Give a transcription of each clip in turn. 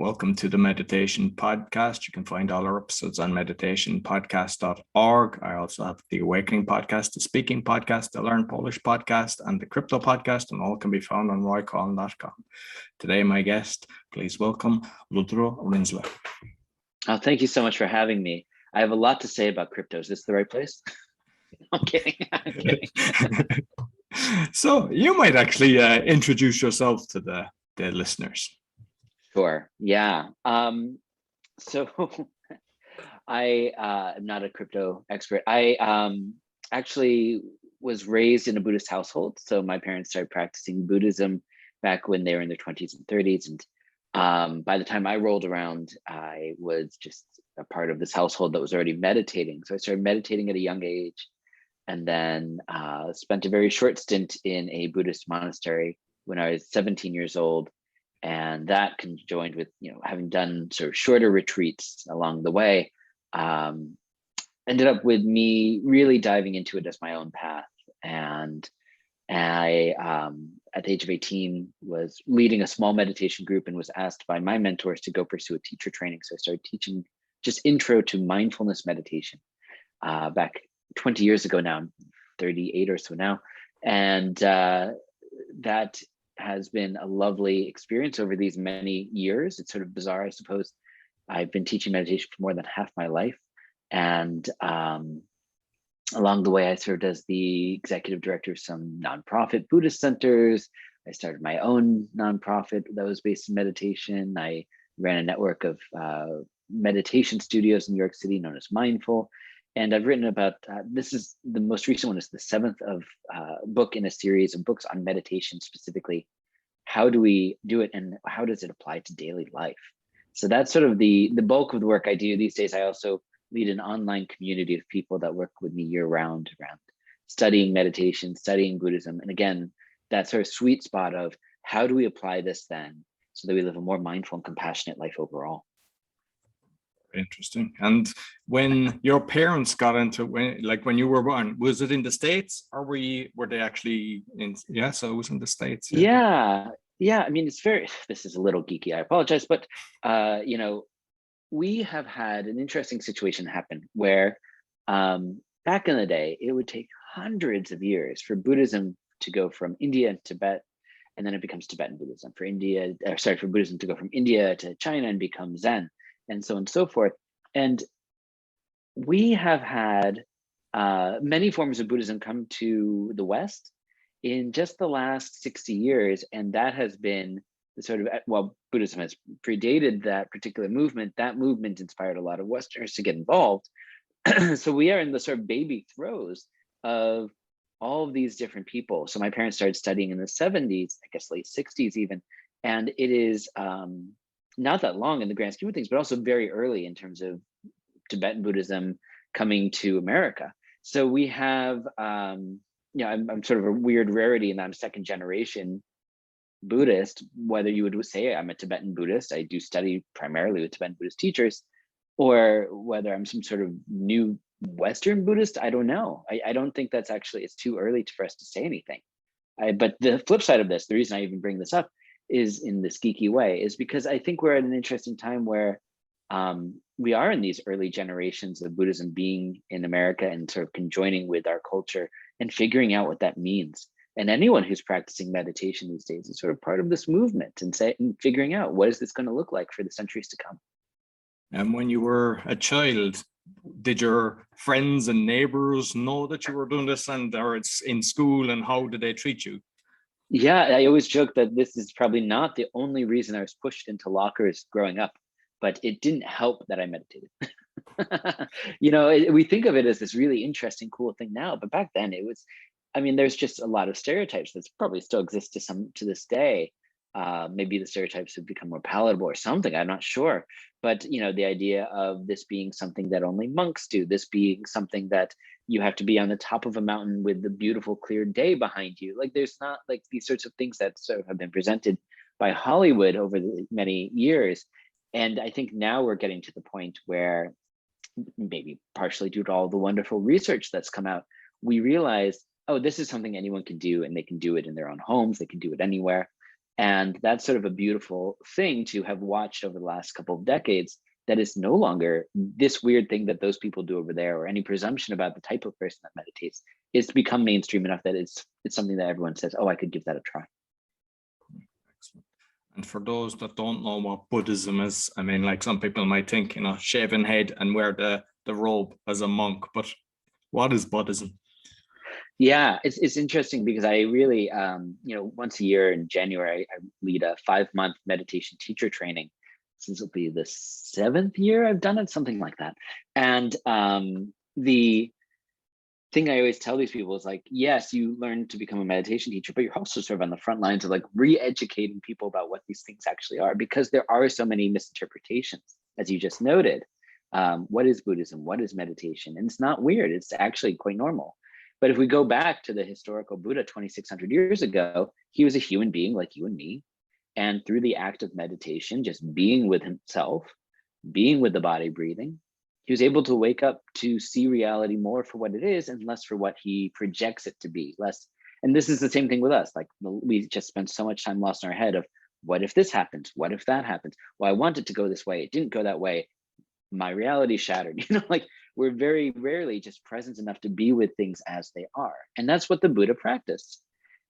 welcome to the Meditation Podcast. You can find all our episodes on meditationpodcast.org. I also have the Awakening Podcast, the Speaking Podcast, the Learn Polish Podcast, and the Crypto Podcast, and all can be found on roycallan.com. Today, my guest, please welcome Lodro Rinzler. Oh, thank you so much for having me. I have a lot to say about crypto. Is this the right place? I'm kidding. I'm kidding. So you might actually introduce yourself to the listeners. Sure. Yeah. So I am not a crypto expert. I actually was raised in a Buddhist household. So my parents started practicing Buddhism back when they were in their 20s and 30s. And by the time I rolled around, I was just a part of this household that was already meditating. So I started meditating at a young age, and then spent a very short stint in a Buddhist monastery when I was 17 years old. And that conjoined with, having done sort of shorter retreats along the way, ended up with me really diving into it as my own path. And I, at the age of 18, was leading a small meditation group and was asked by my mentors to go pursue a teacher training. So I started teaching just intro to mindfulness meditation back 20 years ago now. I'm 38 or so now. And that has been a lovely experience over these many years. It's sort of bizarre, I suppose. I've been teaching meditation for more than half my life. And along the way, I served as the executive director of some nonprofit Buddhist centers. I started my own nonprofit that was based in meditation. I ran a network of meditation studios in New York City known as Mindful. And I've written about, this is the most recent one, is the seventh of book in a series of books on meditation, specifically. How do we do it and how does it apply to daily life? So that's sort of the bulk of the work I do these days. I also lead an online community of people that work with me year round around studying meditation, studying Buddhism. And again, that sort of sweet spot of how do we apply this then so that we live a more mindful and compassionate life overall. Interesting. And when your parents got into when you were born, was it in the States or were they actually in? Yeah, so it was in the States. Yeah. I mean, this is a little geeky. I apologize, but we have had an interesting situation happen where back in the day, it would take hundreds of years for Buddhism to go from India and Tibet, and then it becomes Tibetan Buddhism. For Buddhism to go from India to China and become Zen, and so on and so forth. And we have had many forms of Buddhism come to the West in just the last 60 years. And that has been the sort of, Buddhism has predated that particular movement. That movement inspired a lot of Westerners to get involved. So we are in the sort of baby throes of all of these different people. So my parents started studying in the 70s, I guess late 60s even. And it is, not that long in the grand scheme of things, but also very early in terms of Tibetan Buddhism coming to America. So we have, I'm sort of a weird rarity in that I'm second generation Buddhist, whether you would say I'm a Tibetan Buddhist, I do study primarily with Tibetan Buddhist teachers, or whether I'm some sort of new Western Buddhist, I don't know. I don't think that's actually, it's too early for us to say anything. But the flip side of this, the reason I even bring this up is in this geeky way, is because I think we're at an interesting time where we are in these early generations of Buddhism being in America and sort of conjoining with our culture and figuring out what that means. And anyone who's practicing meditation these days is sort of part of this movement and figuring out what is this going to look like for the centuries to come. And when you were a child, did your friends and neighbors know that you were doing this, or it's in school, and how did they treat you? Yeah, I always joke that this is probably not the only reason I was pushed into lockers growing up, but it didn't help that I meditated. We think of it as this really interesting, cool thing now, but back then it was, there's just a lot of stereotypes that probably still exist to this day. Maybe the stereotypes have become more palatable or something, I'm not sure. But, the idea of this being something that only monks do, this being something that you have to be on the top of a mountain with the beautiful clear day behind you. Like there's not like these sorts of things that sort of have been presented by Hollywood over the many years. And I think now we're getting to the point where, maybe partially due to all the wonderful research that's come out, we realize, oh, this is something anyone can do, and they can do it in their own homes, they can do it anywhere. And that's sort of a beautiful thing to have watched over the last couple of decades, that is no longer this weird thing that those people do over there, or any presumption about the type of person that meditates. It's become mainstream enough that it's something that everyone says, oh, I could give that a try. Excellent. And for those that don't know what Buddhism is, I mean, like some people might think, shaven head and wear the robe as a monk, but what is Buddhism? Yeah, it's interesting because I really, once a year in January, I lead a 5-month meditation teacher training. Since it'll be the 7th year I've done it, something like that. And the thing I always tell these people is like, yes, you learn to become a meditation teacher, but you're also sort of on the front lines of like re-educating people about what these things actually are, because there are so many misinterpretations, as you just noted. What is Buddhism? What is meditation? And it's not weird. It's actually quite normal. But if we go back to the historical Buddha 2,600 years ago, he was a human being like you and me. And through the act of meditation, just being with himself, being with the body breathing, he was able to wake up to see reality more for what it is and less for what he projects it to be. Less. And this is the same thing with us. Like we just spent so much time lost in our head of, what if this happens? What if that happens? Well, I wanted to go this way. It didn't go that way. My reality shattered. Like we're very rarely just present enough to be with things as they are. And that's what the Buddha practiced.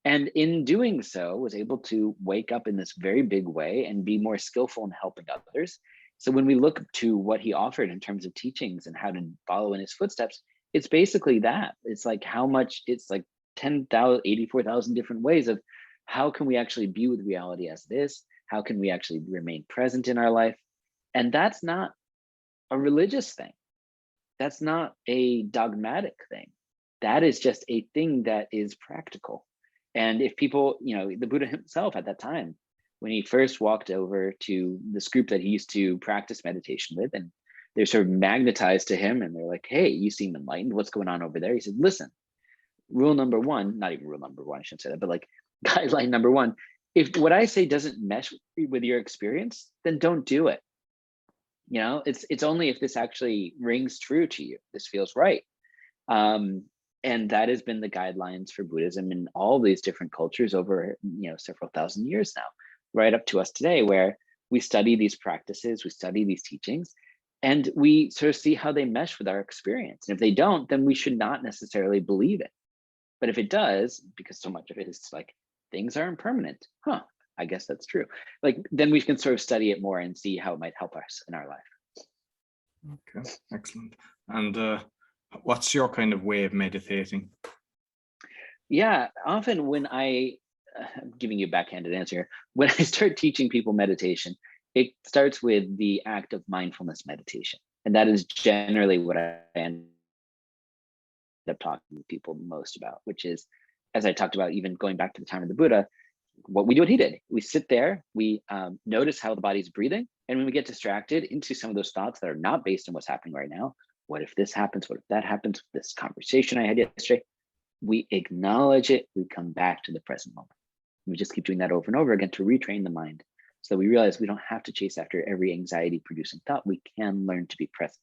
And in doing so, was able to wake up in this very big way and be more skillful in helping others. So when we look to what he offered in terms of teachings and how to follow in his footsteps, it's basically that. It's like how much, it's like 10,000, 84,000 different ways of how can we actually be with reality as it is? How can we actually remain present in our life? And that's not a religious thing. That's not a dogmatic thing. That is just a thing that is practical. And if people, the Buddha himself at that time, when he first walked over to this group that he used to practice meditation with, and they're sort of magnetized to him and they're like, hey, you seem enlightened. What's going on over there? He said, listen, rule number one, not even rule number one, I shouldn't say that, but like guideline number one, if what I say doesn't mesh with your experience, then don't do it. It's only if this actually rings true to you, this feels right. And that has been the guidelines for Buddhism in all these different cultures over, several thousand years now, right up to us today, where we study these practices, we study these teachings, and we sort of see how they mesh with our experience. And if they don't, then we should not necessarily believe it. But if it does, because so much of it is like, things are impermanent, I guess that's true. Like, then we can sort of study it more and see how it might help us in our life. Okay, excellent. And what's your kind of way of meditating? Yeah, often when I'm giving you a backhanded answer here, when I start teaching people meditation, it starts with the act of mindfulness meditation. And that is generally what I end up talking to people most about, which is, as I talked about, even going back to the time of the Buddha, what he did. We sit there, we notice how the body's breathing. And when we get distracted into some of those thoughts that are not based on what's happening right now, what if this happens? What if that happens? This conversation I had yesterday, we acknowledge it. We come back to the present moment. We just keep doing that over and over again to retrain the mind, so that we realize we don't have to chase after every anxiety producing thought. We can learn to be present.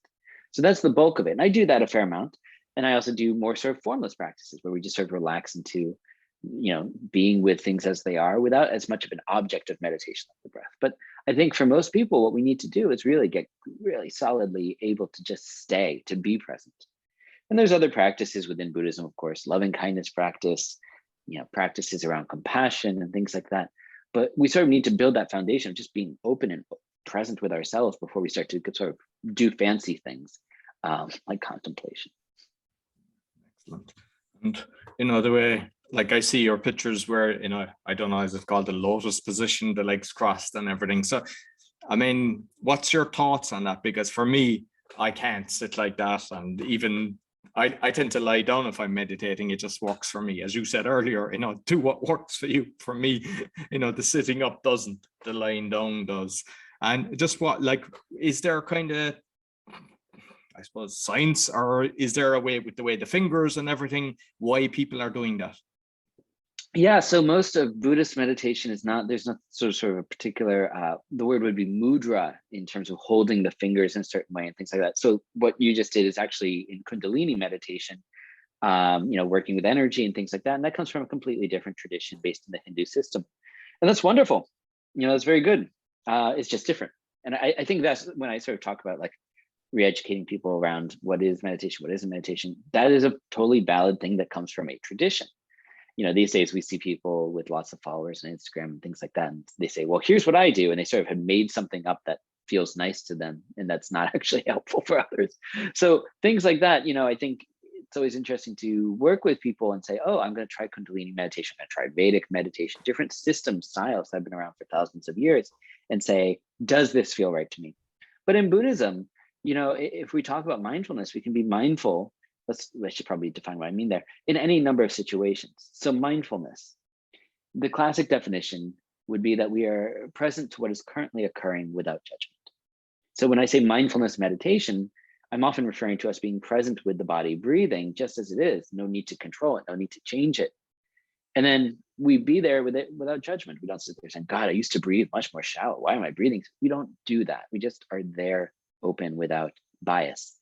So that's the bulk of it. And I do that a fair amount. And I also do more sort of formless practices where we just sort of relax into, being with things as they are without as much of an object of meditation like the breath. But I think for most people, what we need to do is really get really solidly able to just stay, to be present. And there's other practices within Buddhism, of course, loving kindness practice, practices around compassion and things like that. But we sort of need to build that foundation of just being open and present with ourselves before we start to sort of do fancy things like contemplation. Excellent. And the way, like I see your pictures where, I don't know, is it called the lotus position, the legs crossed and everything. So, I mean, what's your thoughts on that? Because for me, I can't sit like that. And even I tend to lie down if I'm meditating. It just works for me. As you said earlier, do what works for you. For me, the sitting up doesn't, the lying down does. And just is there kind of, I suppose, science, or is there a way with the way the fingers and everything, why people are doing that? Yeah, so most of Buddhist meditation is not, there's not sort of a particular, the word would be mudra in terms of holding the fingers in a certain way and things like that. So what you just did is actually in Kundalini meditation, working with energy and things like that. And that comes from a completely different tradition based in the Hindu system. And that's wonderful. It's very good. It's just different. And I think that's when I sort of talk about like re-educating people around what is meditation, what isn't meditation. That is a totally valid thing that comes from a tradition. These days we see people with lots of followers on Instagram and things like that. And they say, well, here's what I do. And they sort of have made something up that feels nice to them. And that's not actually helpful for others. So things like that, I think it's always interesting to work with people and say, oh, I'm going to try Kundalini meditation. I'm going to try Vedic meditation, different system styles that have been around for thousands of years, and say, does this feel right to me? But in Buddhism, if we talk about mindfulness, we can be mindful. I should probably define what I mean there, in any number of situations. So mindfulness, the classic definition would be that we are present to what is currently occurring without judgment. So when I say mindfulness meditation, I'm often referring to us being present with the body breathing just as it is, no need to control it, no need to change it. And then we be there with it without judgment. We don't sit there saying, God, I used to breathe much more shallow. Why am I breathing? We don't do that. We just are there open without bias.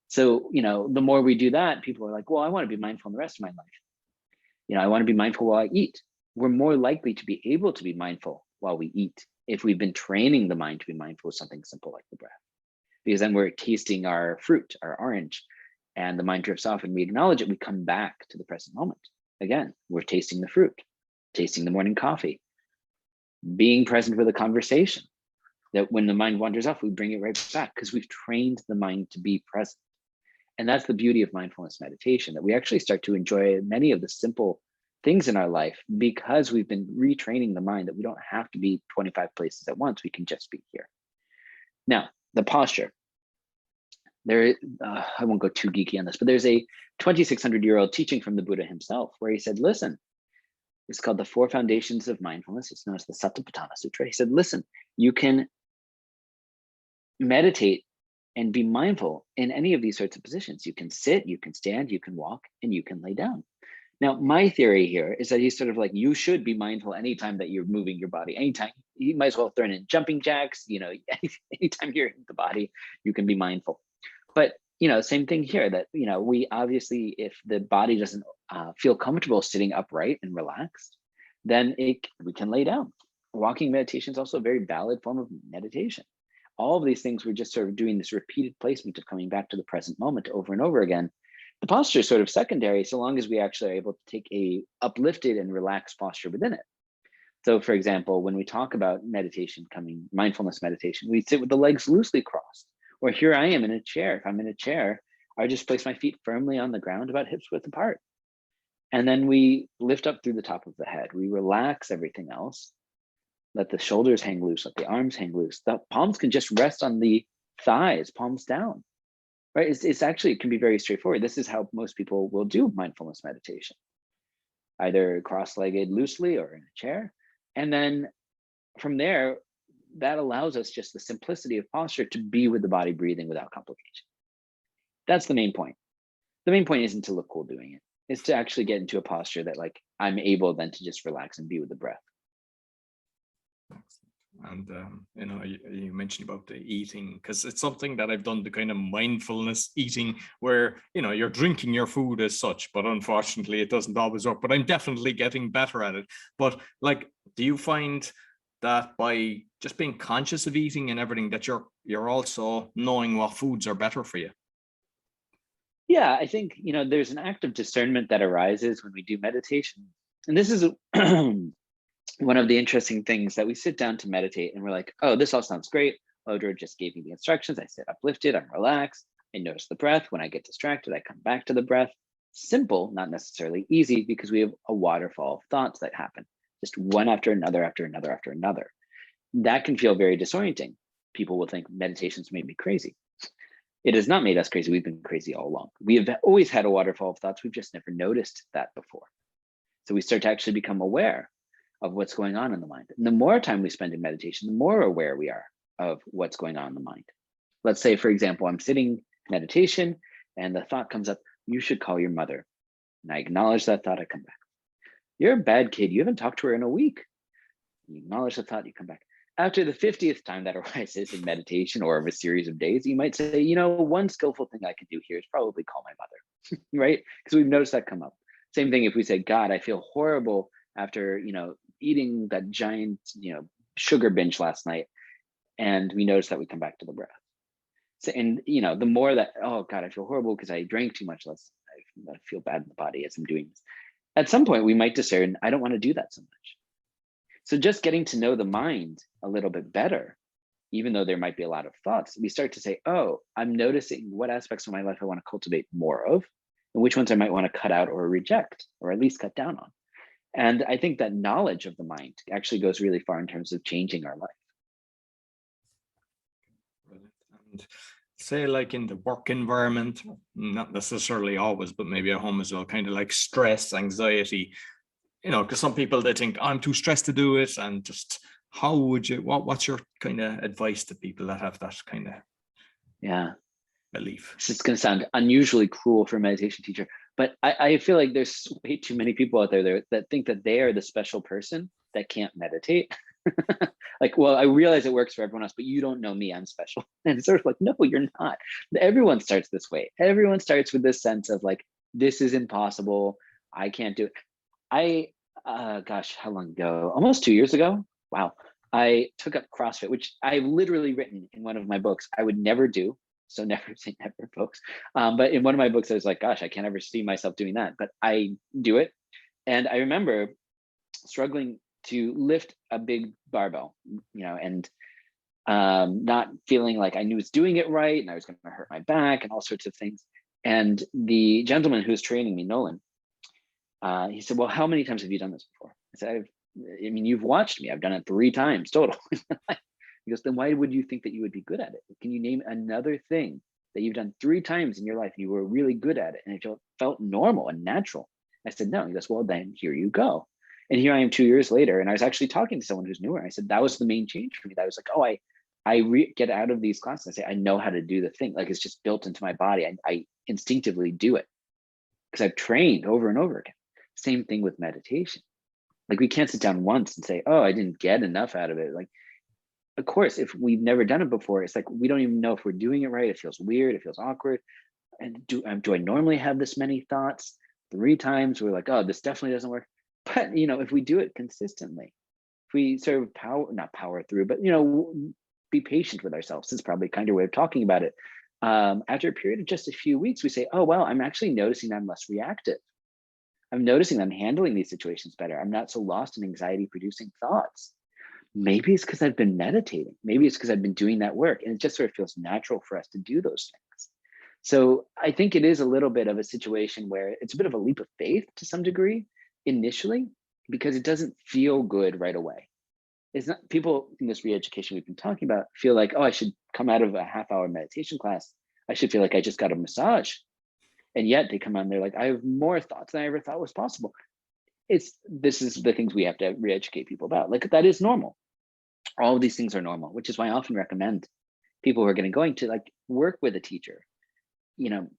So, the more we do that, people are like, well, I want to be mindful in the rest of my life. I want to be mindful while I eat. We're more likely to be able to be mindful while we eat if we've been training the mind to be mindful of something simple like the breath. Because then we're tasting our fruit, our orange, and the mind drifts off and we acknowledge it. We come back to the present moment. Again, we're tasting the fruit, tasting the morning coffee, being present with a conversation. That when the mind wanders off, we bring it right back because we've trained the mind to be present. And that's the beauty of mindfulness meditation, that we actually start to enjoy many of the simple things in our life because we've been retraining the mind that we don't have to be 25 places at once. We can just be here. Now, the posture. I won't go too geeky on this, but there's a 2,600-year-old teaching from the Buddha himself where he said, listen, it's called the Four Foundations of Mindfulness. It's known as the Satipatthana Sutra. He said, listen, you can meditate and be mindful in any of these sorts of positions. You can sit, you can stand, you can walk, and you can lay down. Now, my theory here is that he's sort of like, you should be mindful anytime that you're moving your body. Anytime, you might as well throw in jumping jacks, anytime you're in the body, you can be mindful. But, same thing here that, we obviously, if the body doesn't feel comfortable sitting upright and relaxed, then we can lay down. Walking meditation is also a very valid form of meditation. All of these things, we're just sort of doing this repeated placement of coming back to the present moment over and over again. The posture is sort of secondary, so long as we actually are able to take a uplifted and relaxed posture within it. So for example, when we talk about meditation, mindfulness meditation, we sit with the legs loosely crossed. Or here I am in a chair. If I'm in a chair, I just place my feet firmly on the ground about hips width apart. And then we lift up through the top of the head. We relax everything else. Let the shoulders hang loose, let the arms hang loose. The palms can just rest on the thighs, palms down, right? It can be very straightforward. This is how most people will do mindfulness meditation, either cross-legged loosely or in a chair. And then from there, that allows us just the simplicity of posture to be with the body breathing without complication. That's the main point. The main point isn't to look cool doing it. It's to actually get into a posture that like I'm able then to just relax and be with the breath. And you mentioned about the eating, because it's something that I've done, the kind of mindfulness eating where you're drinking your food as such, but unfortunately it doesn't always work. But I'm definitely getting better at it. But like, do you find that by just being conscious of eating and everything, that you're also knowing what foods are better for you? Yeah, I think there's an act of discernment that arises when we do meditation, and this is one of the interesting things that we sit down to meditate and we're like, oh, this all sounds great. Lodro just gave me the instructions. I sit uplifted, I'm relaxed. I notice the breath. When I get distracted, I come back to the breath. Simple, not necessarily easy, because we have a waterfall of thoughts that happen, just one after another, after another, after another. That can feel very disorienting. People will think meditation's made me crazy. It has not made us crazy. We've been crazy all along. We have always had a waterfall of thoughts. We've just never noticed that before. So we start to actually become aware of what's going on in the mind. And the more time we spend in meditation, the more aware we are of what's going on in the mind. Let's say, for example, I'm sitting meditation and the thought comes up, you should call your mother. And I acknowledge that thought, I come back. You're a bad kid. You haven't talked to her in a week. You acknowledge the thought, you come back. After the 50th time that arises in meditation or of a series of days, you might say, one skillful thing I can do here is probably call my mother, right? Because we've noticed that come up. Same thing if we say, God, I feel horrible after, eating that giant, sugar binge last night, and we notice that we come back to the breath. So, and the more that, oh God, I feel horrible because I drank too much last night. I feel bad in the body as I'm doing this. At some point, we might discern, I don't want to do that so much. So just getting to know the mind a little bit better, even though there might be a lot of thoughts, we start to say, oh, I'm noticing what aspects of my life I want to cultivate more of, and which ones I might want to cut out or reject, or at least cut down on. And I think that knowledge of the mind actually goes really far in terms of changing our life. And say like in the work environment, not necessarily always, but maybe at home as well, kind of like stress, anxiety, because some people, they think I'm too stressed to do it. And just how would you, what's your kind of advice to people that have that kind of belief? This is going to sound unusually cruel for a meditation teacher, but I feel like there's way too many people out there that think that they are the special person that can't meditate. Like, well, I realize it works for everyone else, but you don't know me, I'm special. And it's sort of like, no, you're not. Everyone starts this way. Everyone starts with this sense of like, this is impossible. I can't do it. Gosh, how long ago? Almost 2 years ago. Wow. I took up CrossFit, which I've literally written in one of my books I would never do. So never say never, folks. But in one of my books, I was like, gosh, I can't ever see myself doing that, but I do it. And I remember struggling to lift a big barbell, and not feeling like I knew I was doing it right, and I was going to hurt my back and all sorts of things. And the gentleman who was training me, Nolan, he said, well, how many times have you done this before? I said, you've watched me. I've done it 3 times total. He goes, then why would you think that you would be good at it? Can you name another thing that you've done 3 times in your life and you were really good at it and it felt normal and natural? I said, no. He goes, well, then here you go. And here I am 2 years later, and I was actually talking to someone who's newer. I said, that was the main change for me. That was like, oh, I get out of these classes. I say, I know how to do the thing. Like, it's just built into my body. I instinctively do it because I've trained over and over again. Same thing with meditation. Like, we can't sit down once and say, oh, I didn't get enough out of it. Like, of course, if we've never done it before, it's like, we don't even know if we're doing it right. It feels weird. It feels awkward. And do I normally have this many thoughts? 3 times we're like, oh, this definitely doesn't work. But, if we do it consistently, if we sort of not power through, but, be patient with ourselves, is probably a kinder way of talking about it. After a period of just a few weeks, we say, oh, wow, I'm actually noticing I'm less reactive. I'm noticing I'm handling these situations better. I'm not so lost in anxiety producing thoughts. Maybe it's because I've been meditating. Maybe it's because I've been doing that work, and it just sort of feels natural for us to do those things. So I think it is a little bit of a situation where it's a bit of a leap of faith to some degree initially, because it doesn't feel good right away. It's not, people in this re-education we've been talking about feel like, oh, I should come out of a half-hour meditation class, I should feel like I just got a massage. And yet they come out and they're like, I have more thoughts than I ever thought was possible. This is the things we have to re-educate people about. Like, that is normal. All of these things are normal, which is why I often recommend people who are going to like work with a teacher,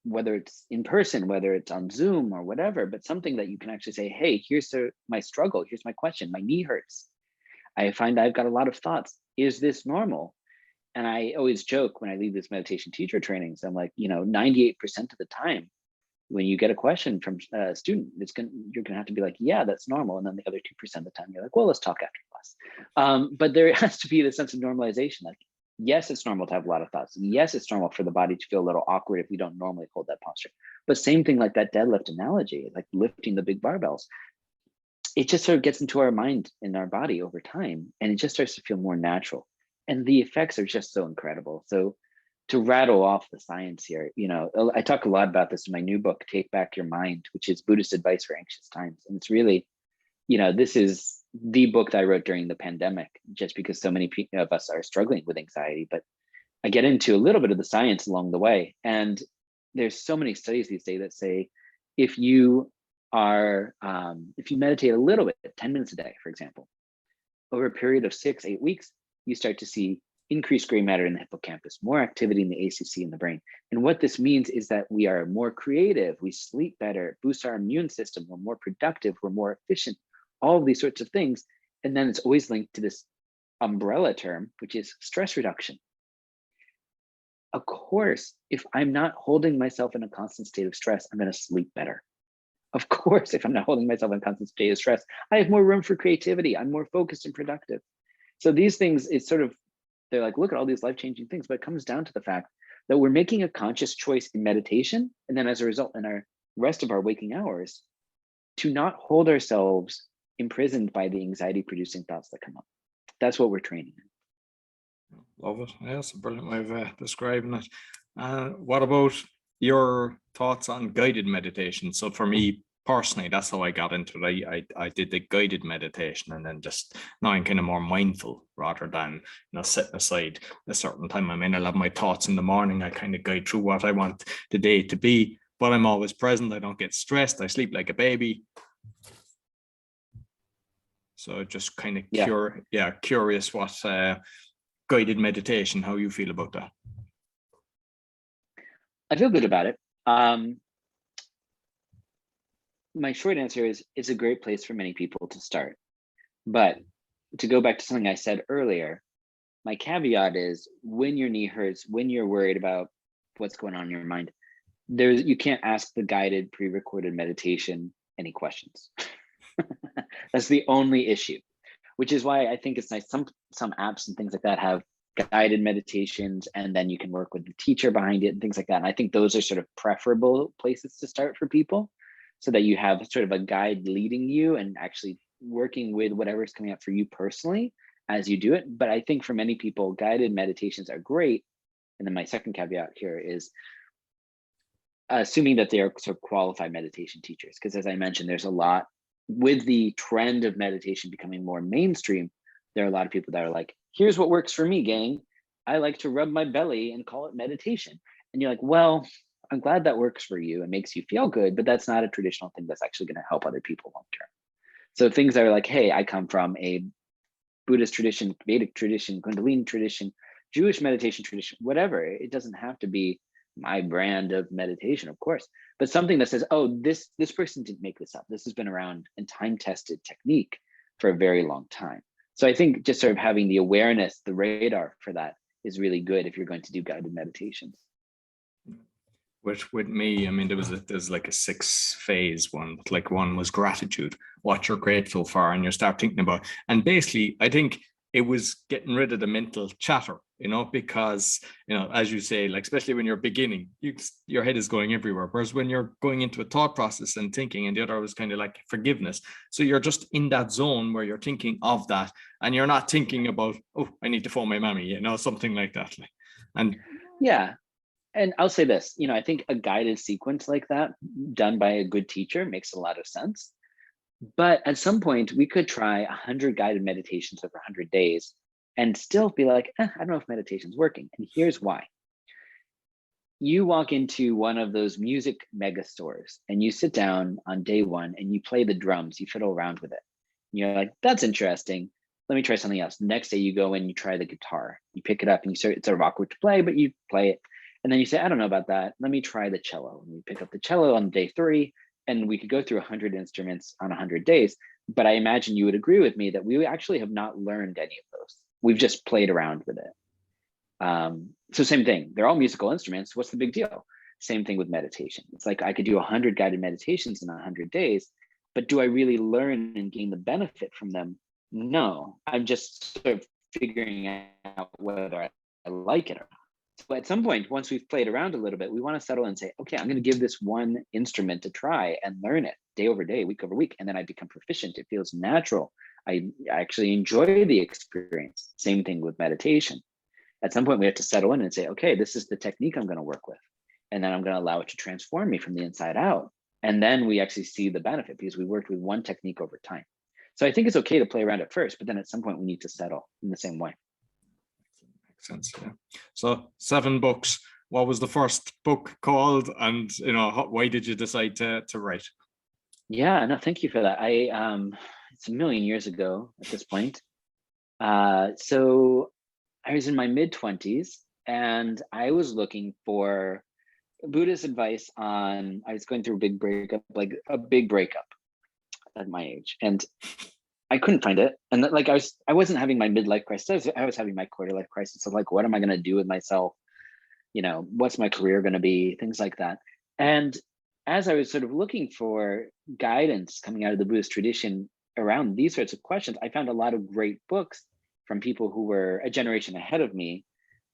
whether it's in person, whether it's on Zoom or whatever, but something that you can actually say, hey, here's my struggle. Here's my question. My knee hurts. I find I've got a lot of thoughts. Is this normal? And I always joke when I leave this meditation teacher trainings, I'm like, 98% of the time, when you get a question from a student, you're gonna have to be like, yeah, that's normal. And then the other 2% of the time, you're like, well, let's talk after class. But there has to be the sense of normalization. Like, yes, it's normal to have a lot of thoughts. Yes, it's normal for the body to feel a little awkward if we don't normally hold that posture. But same thing like that deadlift analogy, like lifting the big barbells. It just sort of gets into our mind and our body over time, and it just starts to feel more natural. And the effects are just so incredible. So to rattle off the science here, I talk a lot about this in my new book, Take Back Your Mind, which is Buddhist Advice for Anxious Times. And it's really, this is the book that I wrote during the pandemic, just because so many of us are struggling with anxiety. But I get into a little bit of the science along the way. And there's so many studies these days that say, if you meditate a little bit, 10 minutes a day, for example, over a period of 6-8 weeks, you start to see increased gray matter in the hippocampus, more activity in the ACC in the brain. And what this means is that we are more creative, we sleep better, it boosts our immune system, we're more productive, we're more efficient, all of these sorts of things. And then it's always linked to this umbrella term, which is stress reduction. Of course, if I'm not holding myself in a constant state of stress, I'm going to sleep better. Of course, if I'm not holding myself in a constant state of stress, I have more room for creativity. I'm more focused and productive. So these things, it's sort of, they're like, look at all these life-changing things, but it comes down to the fact that we're making a conscious choice in meditation. And then as a result, in our rest of our waking hours, to not hold ourselves imprisoned by the anxiety-producing thoughts that come up. That's what we're training in. Love it. Yeah, that's a brilliant way of describing it. What about your thoughts on guided meditation? So for me personally, that's how I got into it. I did the guided meditation, and then just now I'm kind of more mindful rather than setting aside a certain time. I mean, I'll have my thoughts in the morning. I kind of guide through what I want the day to be, but I'm always present. I don't get stressed. I sleep like a baby. So just kind of curious what guided meditation, how you feel about that. I feel good about it. My short answer is it's a great place for many people to start. But to go back to something I said earlier, my caveat is when your knee hurts, when you're worried about what's going on in your mind, you can't ask the guided pre-recorded meditation any questions. That's the only issue, which is why I think it's nice. Some apps and things like that have guided meditations, and then you can work with the teacher behind it and things like that. And I think those are sort of preferable places to start for people, so that you have sort of a guide leading you and actually working with whatever's coming up for you personally as you do it. But I think for many people, guided meditations are great. And then my second caveat here is assuming that they are sort of qualified meditation teachers, because as I mentioned, there's a lot with the trend of meditation becoming more mainstream. There are a lot of people that are like, here's what works for me, gang. I like to rub my belly and call it meditation. And you're like, well, I'm glad that works for you and makes you feel good, but that's not a traditional thing that's actually going to help other people long term. So things that are like, hey, I come from a Buddhist tradition, Vedic tradition, Kundalini tradition, Jewish meditation tradition, whatever. It doesn't have to be my brand of meditation, of course, but something that says, oh, this person didn't make this up. This has been around and time-tested technique for a very long time. So I think just sort of having the awareness, the radar for that is really good if you're going to do guided meditations. With me, I mean, there's like a 6-phase one. Like one was gratitude, what you're grateful for, and you start thinking about. And basically, I think it was getting rid of the mental chatter, because, as you say, like, especially when you're beginning, your head is going everywhere. Whereas when you're going into a thought process and thinking, and the other was kind of like forgiveness. So you're just in that zone where you're thinking of that, and you're not thinking about, oh, I need to phone my mommy, something like that. And yeah. And I'll say this, I think a guided sequence like that done by a good teacher makes a lot of sense. But at some point, we could try 100 guided meditations over 100 days and still be like, I don't know if meditation's working. And here's why. You walk into one of those music mega stores and you sit down on day one and you play the drums, you fiddle around with it. And you're like, that's interesting. Let me try something else. The next day you go in, you try the guitar, you pick it up and it's sort of awkward to play, but you play it. And then you say, I don't know about that. Let me try the cello. And we pick up the cello on day 3, and we could go through 100 instruments on 100 days. But I imagine you would agree with me that we actually have not learned any of those. We've just played around with it. So same thing. They're all musical instruments. What's the big deal? Same thing with meditation. It's like I could do 100 guided meditations in 100 days, but do I really learn and gain the benefit from them? No, I'm just sort of figuring out whether I like it or not. So at some point, once we've played around a little bit, we want to settle and say, okay, I'm going to give this one instrument a try and learn it day over day, week over week. And then I become proficient. It feels natural. I actually enjoy the experience. Same thing with meditation. At some point, we have to settle in and say, okay, this is the technique I'm going to work with. And then I'm going to allow it to transform me from the inside out. And then we actually see the benefit because we worked with one technique over time. So I think it's okay to play around at first, but then at some point we need to settle in the same way. Sense. Yeah. So 7 books. What was the first book called, and why did you decide to write? Yeah, no, thank you for that. It's a million years ago at this point. So I was in my mid-20s and I was looking for Buddhist advice on. I was going through a big breakup at my age, and I couldn't find it. And like I wasn't having my midlife crisis. I was having my quarter life crisis of like, what am I going to do with myself? What's my career going to be? Things like that. And as I was sort of looking for guidance coming out of the Buddhist tradition around these sorts of questions, I found a lot of great books from people who were a generation ahead of me,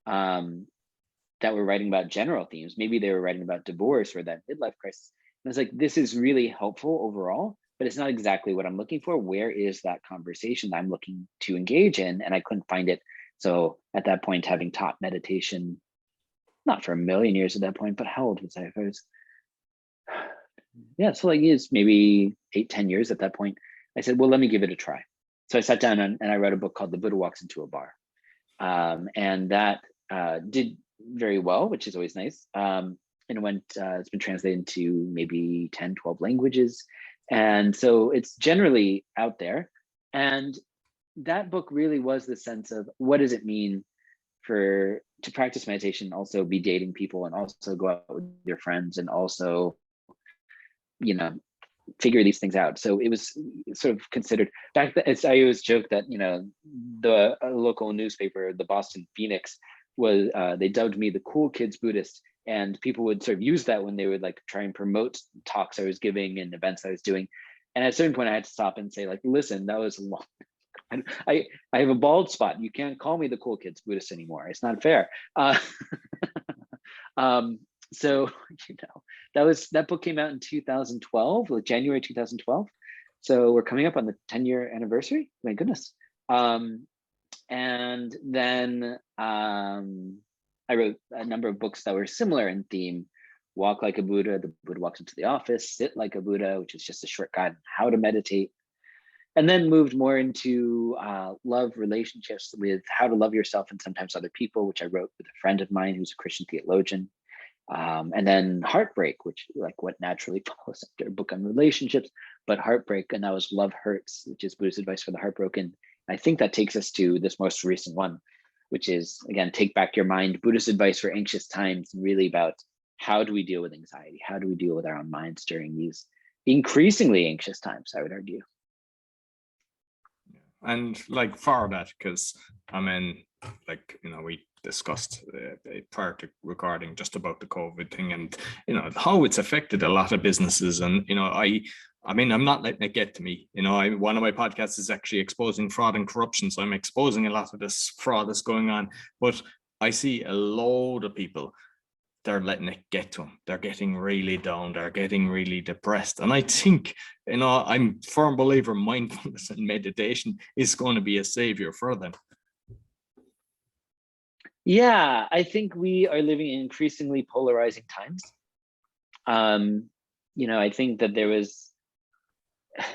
that were writing about general themes. Maybe they were writing about divorce or that midlife crisis. And I was like, this is really helpful overall, but it's not exactly what I'm looking for. Where is that conversation that I'm looking to engage in? And I couldn't find it. So at that point, having taught meditation, not for a million years at that point, but how old was I? If I was, yeah, so like it's maybe 8-10 years at that point. I said, well, let me give it a try. So I sat down and I read a book called The Buddha Walks into a Bar. And that did very well, which is always nice. And it went, it's been translated into maybe 10, 12 languages. And so it's generally out there. And that book really was the sense of what does it mean to practice meditation, also be dating people and also go out with your friends and also, you know, figure these things out. So it was sort of considered back then. I always joke that, you know, the local newspaper, the Boston Phoenix, was they dubbed me the cool kids Buddhist, and people would sort of use that when they would like try and promote talks I was giving and events I was doing. And at a certain point I had to stop and say, like, listen, that was long. I have a bald spot. You can't call me the cool kids Buddhist anymore. It's not fair. So, you know, that book came out in 2012, like January 2012. So we're coming up on the 10-year anniversary. My goodness. And then I wrote a number of books that were similar in theme. Walk Like a Buddha, The Buddha Walks into the Office, Sit Like a Buddha, which is just a short guide on how to meditate. And then moved more into love relationships with how to love yourself and sometimes other people, which I wrote with a friend of mine who's a Christian theologian. And then Heartbreak, which like what naturally follows after a book on relationships, but Heartbreak, and that was Love Hurts, which is Buddhist advice for the heartbroken. I think that takes us to this most recent one, which is, again, Take Back Your Mind, Buddhist advice for anxious times, and really about how do we deal with anxiety? How do we deal with our own minds during these increasingly anxious times, I would argue. And like for that, because I mean, like, you know, we discussed prior to recording just about the COVID thing and, you know, how it's affected a lot of businesses. And, you know, I mean, I'm not letting it get to me. You know, one of my podcasts is actually exposing fraud and corruption. So I'm exposing a lot of this fraud that's going on. But I see a load of people, they're letting it get to them. They're getting really down. They're getting really depressed. And I think, you know, I'm a firm believer mindfulness and meditation is going to be a savior for them. Yeah, I think we are living in increasingly polarizing times. You know, I think that there was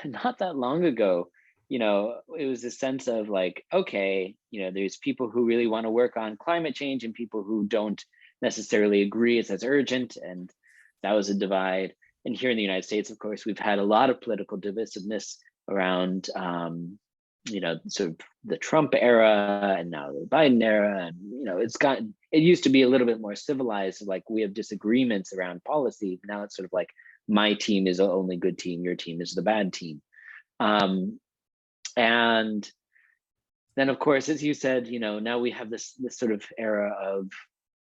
not that long ago, you know, it was a sense of like, okay, you know, there's people who really want to work on climate change and people who don't necessarily agree it's as urgent, and that was a divide. And here in the United States, of course, we've had a lot of political divisiveness around you know, sort of the Trump era and now the Biden era. And, you know, it used to be a little bit more civilized, like we have disagreements around policy. Now it's sort of like my team is the only good team, your team is the bad team. And then, of course, as you said, you know, now we have this sort of era of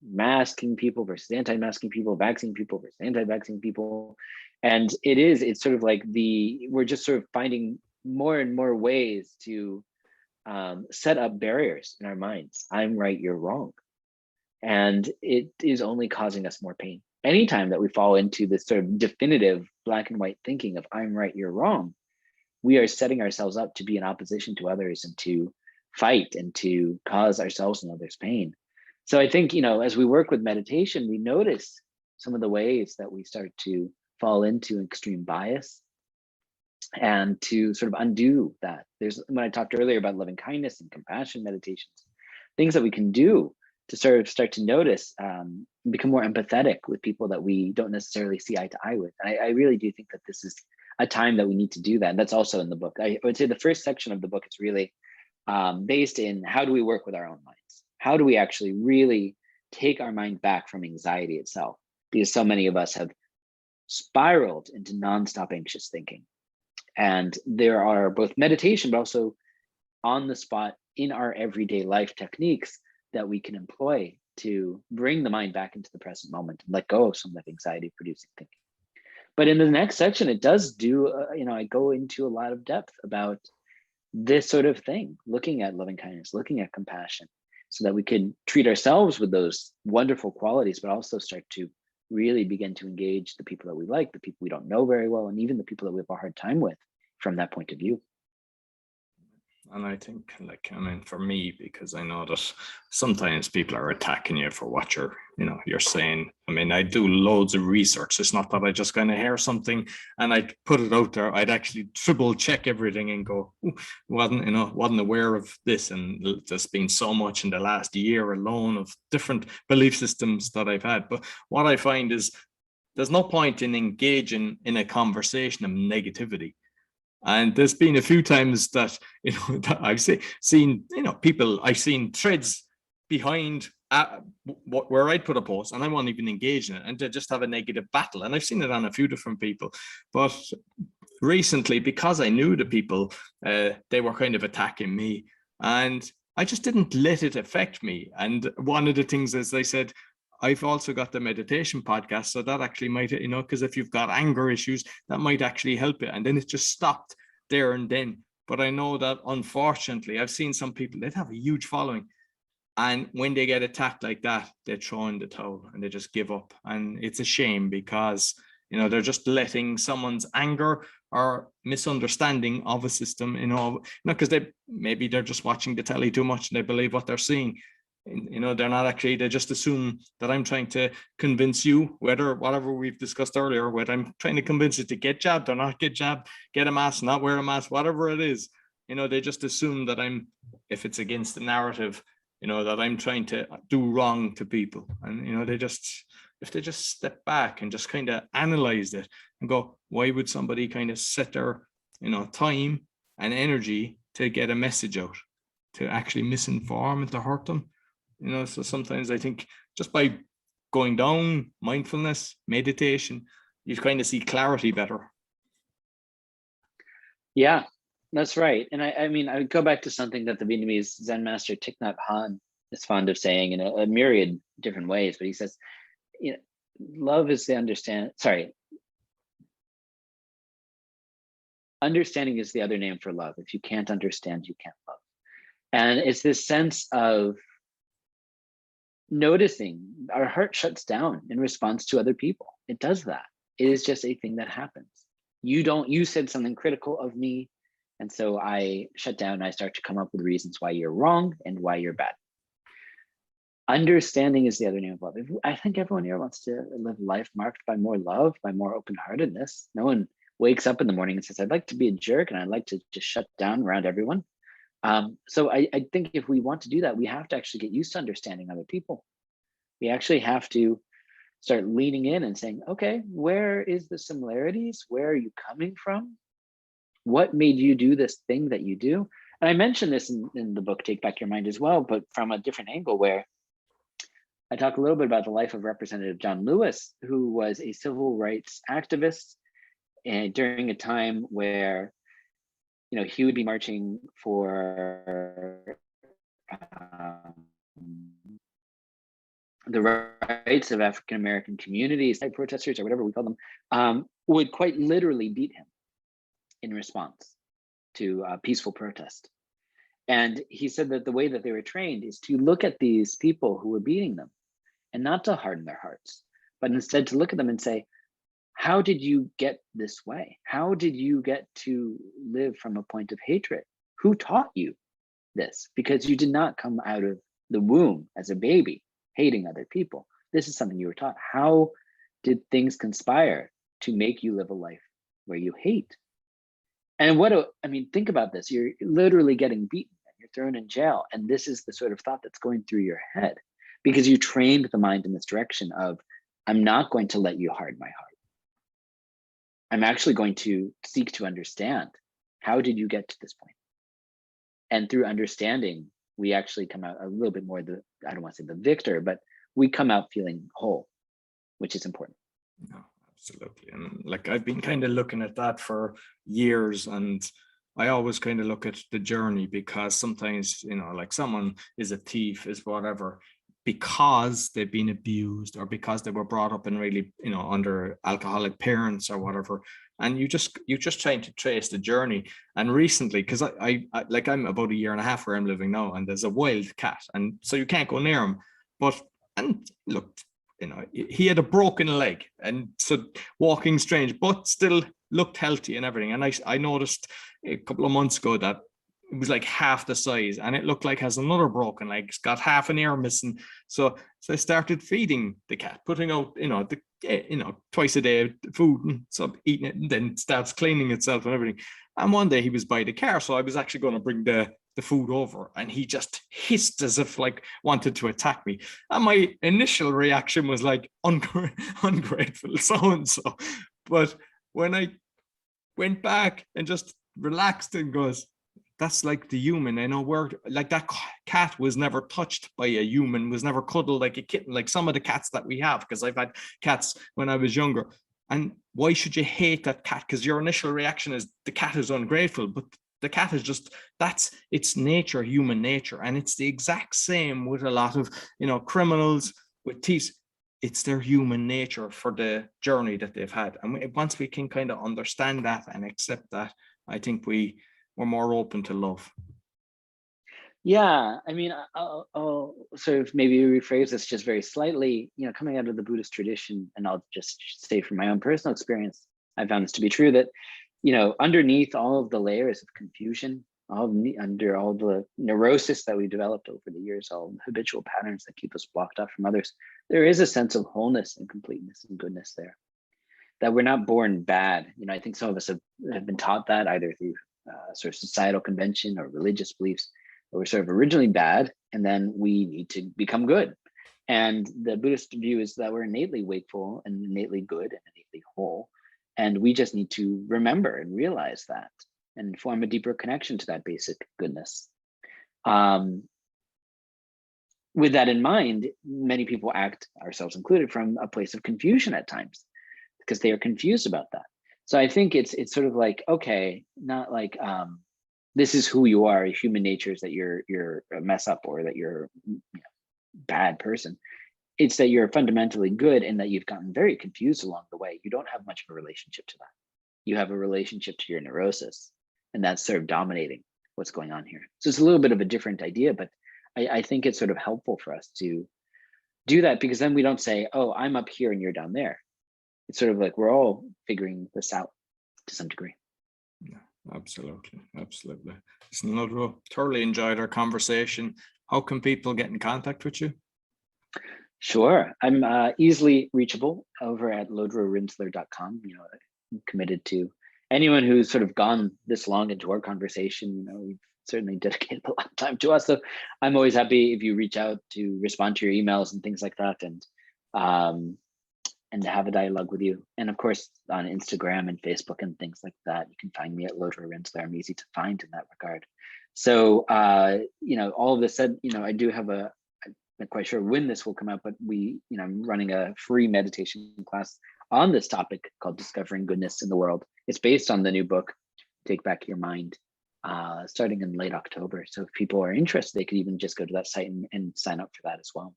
masking people versus anti-masking people, vaccine people versus anti-vaccine people. And it's sort of like we're just sort of finding more and more ways to set up barriers in our minds. I'm right, you're wrong. And it is only causing us more pain. Anytime that we fall into this sort of definitive black and white thinking of I'm right, you're wrong, we are setting ourselves up to be in opposition to others and to fight and to cause ourselves and others pain. So I think, you know, as we work with meditation, we notice some of the ways that we start to fall into extreme bias and to sort of undo that. When I talked earlier about loving kindness and compassion meditations, things that we can do to sort of start to notice, become more empathetic with people that we don't necessarily see eye to eye with. I really do think that this is a time that we need to do that. And that's also in the book. I would say the first section of the book is really based in how do we work with our own minds? How do we actually really take our mind back from anxiety itself? Because so many of us have spiraled into nonstop anxious thinking. And there are both meditation, but also on the spot in our everyday life techniques that we can employ to bring the mind back into the present moment and let go of some of that anxiety producing thinking. But in the next section, it does do, I go into a lot of depth about this sort of thing, looking at loving kindness, looking at compassion, so that we can treat ourselves with those wonderful qualities, but also start to really begin to engage the people that we like, the people we don't know very well, and even the people that we have a hard time with from that point of view. And I think, like, I mean, for me, because I know that sometimes people are attacking you for what you're saying. I mean, I do loads of research. It's not that I just kind of hear something and I put it out there. I'd actually triple check everything and go, wasn't aware of this. And there's been so much in the last year alone of different belief systems that I've had. But what I find is there's no point in engaging in a conversation of negativity. And there's been a few times that, that I've seen, people, I've seen threads behind where I'd put a post and I won't even engage in it, and they just have a negative battle. And I've seen it on a few different people. But recently, because I knew the people, they were kind of attacking me, and I just didn't let it affect me. And one of the things, as I said, I've also got the meditation podcast, so that actually might, because if you've got anger issues, that might actually help it. And then it just stopped there and then. But I know that, unfortunately, I've seen some people that have a huge following, and when they get attacked like that, they throw in the towel and they just give up. And it's a shame, because they're just letting someone's anger or misunderstanding of a system, because they're just watching the telly too much and they believe what they're seeing. They're not actually, they just assume that I'm trying to convince you, whatever we've discussed earlier, whether I'm trying to convince you to get jabbed or not get jabbed, get a mask, not wear a mask, whatever it is. They just assume that if it's against the narrative, that I'm trying to do wrong to people. And, if they just step back and just kind of analyze it and go, why would somebody kind of set their, time and energy to get a message out, to actually misinform and to hurt them? So sometimes I think just by going down mindfulness, meditation, you kind of see clarity better. Yeah, that's right. And I mean, I would go back to something that the Vietnamese Zen master Thich Nhat Hanh is fond of saying in a myriad different ways, but he says, love is understanding is the other name for love. If you can't understand, you can't love. And it's this sense of noticing our heart shuts down in response to other people. It does that. It is just a thing that happens. You said something critical of me, and so I shut down and I start to come up with reasons why you're wrong and why you're bad. Understanding is the other name of love. I think everyone here wants to live life marked by more love, by more open-heartedness. No one wakes up in the morning and says, I'd like to be a jerk and I'd like to just shut down around everyone. So I think if we want to do that, we have to actually get used to understanding other people. We actually have to start leaning in and saying, okay, where is the similarities? Where are you coming from? What made you do this thing that you do? And I mentioned this in the book, Take Back Your Mind as well, but from a different angle, where I talk a little bit about the life of Representative John Lewis, who was a civil rights activist, and during a time where he would be marching for the rights of African-American communities, like protesters or whatever we call them, would quite literally beat him in response to peaceful protest. And he said that the way that they were trained is to look at these people who were beating them and not to harden their hearts, but instead to look at them and say, how did you get this way? How did you get to live from a point of hatred? Who taught you this? Because you did not come out of the womb as a baby hating other people. This is something you were taught. How did things conspire to make you live a life where you hate? And think about this. You're literally getting beaten and you're thrown in jail. And this is the sort of thought that's going through your head because you trained the mind in this direction of, I'm not going to let you harden my heart. I'm actually going to seek to understand, how did you get to this point? And through understanding, we actually come out a little bit more I don't want to say the victor, but we come out feeling whole, which is important. No, absolutely. And like, I've been kind of looking at that for years, and I always kind of look at the journey, because sometimes, like someone is a thief, is whatever. because they've been abused or because they were brought up in really, under alcoholic parents or whatever. And you just trying to trace the journey. And recently, because I'm about a year and a half where I'm living now, and there's a wild cat, and so you can't go near him. And look, he had a broken leg, and so walking strange, but still looked healthy and everything. And I noticed a couple of months ago that it was like half the size, and it looked like has another broken leg. It's got half an ear missing. So I started feeding the cat, putting out, twice a day food, and so eating it, and then starts cleaning itself and everything. And one day he was by the car, so I was actually going to bring the food over, and he just hissed as if like wanted to attack me. And my initial reaction was like ungrateful so-and-so. But when I went back and just relaxed and goes, that's like the human, we're like, that cat was never touched by a human, was never cuddled like a kitten, like some of the cats that we have, because I've had cats when I was younger. And why should you hate that cat? Because your initial reaction is the cat is ungrateful, but the cat is just, that's its nature, human nature. And it's the exact same with a lot of, criminals with thieves. It's their human nature for the journey that they've had. And once we can kind of understand that and accept that, I think we're more open to love. Yeah, I mean, I'll sort of maybe rephrase this just very slightly, coming out of the Buddhist tradition, and I'll just say from my own personal experience, I found this to be true, that, underneath all of the layers of confusion, under all the neurosis that we developed over the years, all the habitual patterns that keep us blocked off from others, there is a sense of wholeness and completeness and goodness there, that we're not born bad. I think some of us have been taught that either through sort of societal convention or religious beliefs, that we're sort of originally bad and then we need to become good. And the Buddhist view is that we're innately wakeful and innately good and innately whole. And we just need to remember and realize that and form a deeper connection to that basic goodness. With that in mind, many people act, ourselves included, from a place of confusion at times because they are confused about that. So I think it's sort of like, okay, not like this is who you are. Human nature is that you're a mess up or that you're a bad person. It's that you're fundamentally good and that you've gotten very confused along the way. You don't have much of a relationship to that. You have a relationship to your neurosis, and that's sort of dominating what's going on here. So it's a little bit of a different idea, but I think it's sort of helpful for us to do that, because then we don't say, oh, I'm up here and you're down there. It's sort of like we're all figuring this out to some degree. Yeah, absolutely. Listen, Lodro, thoroughly enjoyed our conversation. How can people get in contact with you? Sure. I'm easily reachable over at lodrorinzler.com. I'm committed to anyone who's sort of gone this long into our conversation. We've certainly dedicated a lot of time to us. So I'm always happy if you reach out to respond to your emails and things like that, and to have a dialogue with you. And of course, on Instagram and Facebook and things like that, you can find me at Lodro Rinzler. I'm easy to find in that regard. So, all of this said, I do have I'm not quite sure when this will come out, but I'm running a free meditation class on this topic called Discovering Goodness in the World. It's based on the new book, Take Back Your Mind, starting in late October. So if people are interested, they could even just go to that site and sign up for that as well.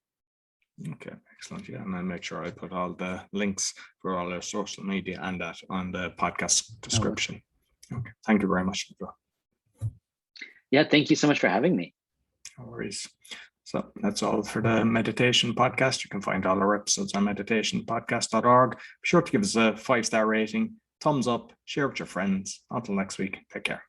Okay, excellent. Yeah, and I'll make sure I put all the links for all our social media and that on the podcast description. Okay, thank you very much. Yeah, thank you so much for having me. No worries. So that's all for the meditation podcast. You can find all our episodes on meditationpodcast.org. Be sure to give us a 5-star rating, thumbs up, share with your friends. Until next week, take care.